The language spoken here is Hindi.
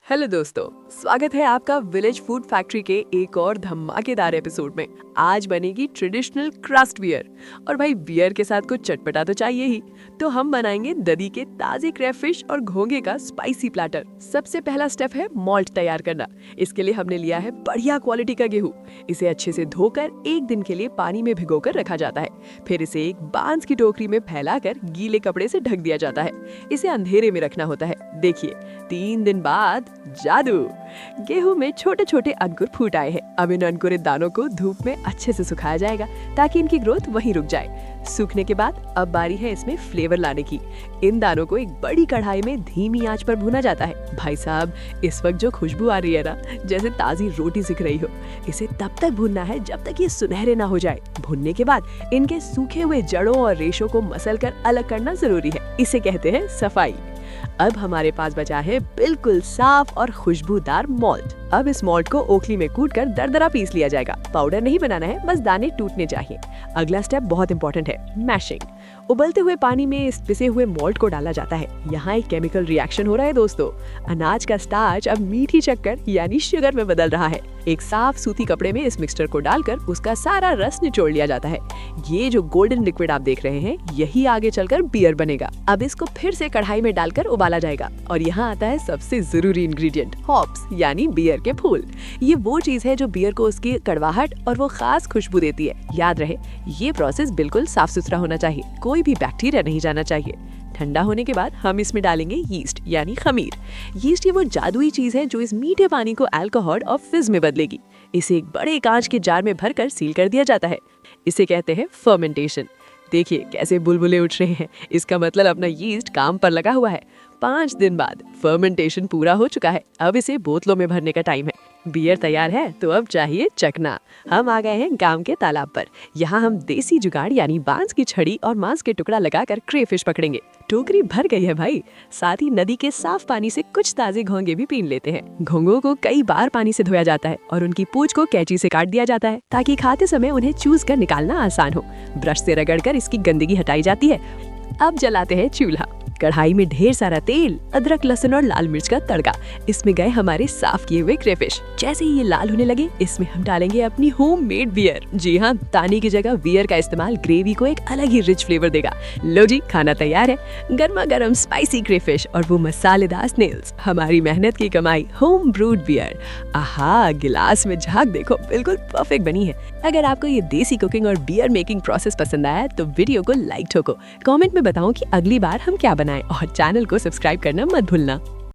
हेलो दोस्तों, स्वागत है आपका विलेज फूड फैक्ट्री के एक और धमाकेदार एपिसोड में। आज बनेगी ट्रेडिशनल क्रस्ट बियर। और भाई बियर के साथ कुछ चटपटा तो चाहिए ही, तो हम बनाएंगे दही के ताजे क्रैफिश और घोंगे का स्पाइसी प्लेटर। सबसे पहला स्टेप है मॉल्ट तैयार करना। इसके लिए हमने लिया है बढ़िया क्वालिटी का गेहूं। इसे अच्छे से धोकर एक दिन के लिए पानी में भिगोकर रखा जाता है। फिर इसे एक बांस की टोकरी में फैलाकर गीले कपड़े से ढक दिया जाता है। इसे अंधेरे में रखना होता है। देखिए 3 दिन बाद जादू, गेहूं में छोटे छोटे अंकुर फूट आए हैं। अब इन अंकुरित दानों को धूप में अच्छे से सुखाया जाएगा ताकि इनकी ग्रोथ वहीं रुक जाए। सूखने के बाद अब बारी है इसमें फ्लेवर लाने की। इन दानों को एक बड़ी कढ़ाई में धीमी आंच पर भुना जाता है। भाई साहब, इस वक्त जो खुशबू आ रही है ना, जैसे ताजी रोटी सिक रही हो। इसे तब तक भुनना है जब तक ये सुनहरे ना हो जाए। भुनने के बाद इनके सूखे हुए जड़ों और रेशों को मसलकर अलग करना जरूरी है। इसे कहते हैं सफाई। अब हमारे पास बचा है बिल्कुल साफ और खुशबूदार मॉल्ट। अब इस मॉल्ट को ओखली में कूटकर दरदरा पीस लिया जाएगा। पाउडर नहीं बनाना है, बस दाने टूटने चाहिए। अगला स्टेप बहुत इंपॉर्टेंट है, मैशिंग। उबलते हुए पानी में इस पिसे हुए मॉल्ट को डाला जाता है। यहाँ एक केमिकल रिएक्शन हो रहा है दोस्तों। अनाज का स्टार्च अब मीठी शक्कर यानी शुगर में बदल रहा है। एक साफ सूती कपड़े में इस मिक्सचर को डालकर उसका सारा रस निचोड़ लिया जाता है। ये जो गोल्डन लिक्विड आप देख रहे हैं, यही आगे चलकर बियर बनेगा। अब इसको फिर से कढ़ाई में डालकर उबाला जाएगा। और यहाँ आता है सबसे जरूरी इंग्रेडिएंट, हॉप्स यानी बियर के फूल। ये वो चीज है जो बियर को उसकी कड़वाहट और वो खास खुशबू देती है। याद रहे, ये प्रोसेस बिल्कुल साफ सुथरा होना चाहिए, कोई भी बैक्टीरिया नहीं जाना चाहिए। ठंडा होने के बाद हम इसमें डालेंगे यीस्ट यानी खमीर। यीस्ट ये वो जादुई चीज है जो इस मीठे पानी को अल्कोहल और फिज में बदलेगी। इसे एक बड़े कांच के जार में भरकर सील कर दिया जाता है। इसे कहते हैं फर्मेंटेशन। देखिए कैसे बुलबुले उठ रहे हैं, इसका मतलब अपना यीस्ट काम पर लगा हुआ है। 5 दिन बाद फर्मेंटेशन पूरा हो चुका है। अब इसे बोतलों में भरने का टाइम है। बियर तैयार है तो अब चाहिए चखना। हम आ गए हैं गांव के तालाब पर। यहाँ हम देसी जुगाड़ यानी बांस की छड़ी और मांस के टुकड़ा लगाकर क्रेफिश पकड़ेंगे। टोकरी भर गई है भाई। साथ ही नदी के साफ पानी से कुछ ताजे घोंगे भी पीन लेते हैं। घोंगों को कई बार पानी से धोया जाता है और उनकी पूंछ को कैंची से काट दिया जाता है ताकि खाते समय उन्हें चूस कर निकालना आसान हो। ब्रश से रगड़कर इसकी गंदगी हटाई जाती है। अब जलाते हैं चूल्हा। कढ़ाई में ढेर सारा तेल, अदरक, लहसुन और लाल मिर्च का तड़का। इसमें गए हमारे साफ किए हुए क्रेफिश। जैसे ही ये लाल होने लगे, इसमें हम डालेंगे अपनी होममेड बियर। जी हाँ, तानी की जगह बियर का इस्तेमाल ग्रेवी को एक अलग ही रिच फ्लेवर देगा। लो जी, खाना तैयार है। गर्मा गर्म स्पाइसी क्रेफिश और वो मसालेदार स्नेल्स, हमारी मेहनत की कमाई होम ब्रूड बियर। आहा, गिलास में झाग देखो, बिल्कुल परफेक्ट बनी है। अगर आपको ये देसी कुकिंग और बियर मेकिंग प्रोसेस पसंद आया तो वीडियो को लाइक ठोको। कमेंट में बताओ कि अगली बार हम क्या बनाएं और चैनल को सब्सक्राइब करना मत भूलना।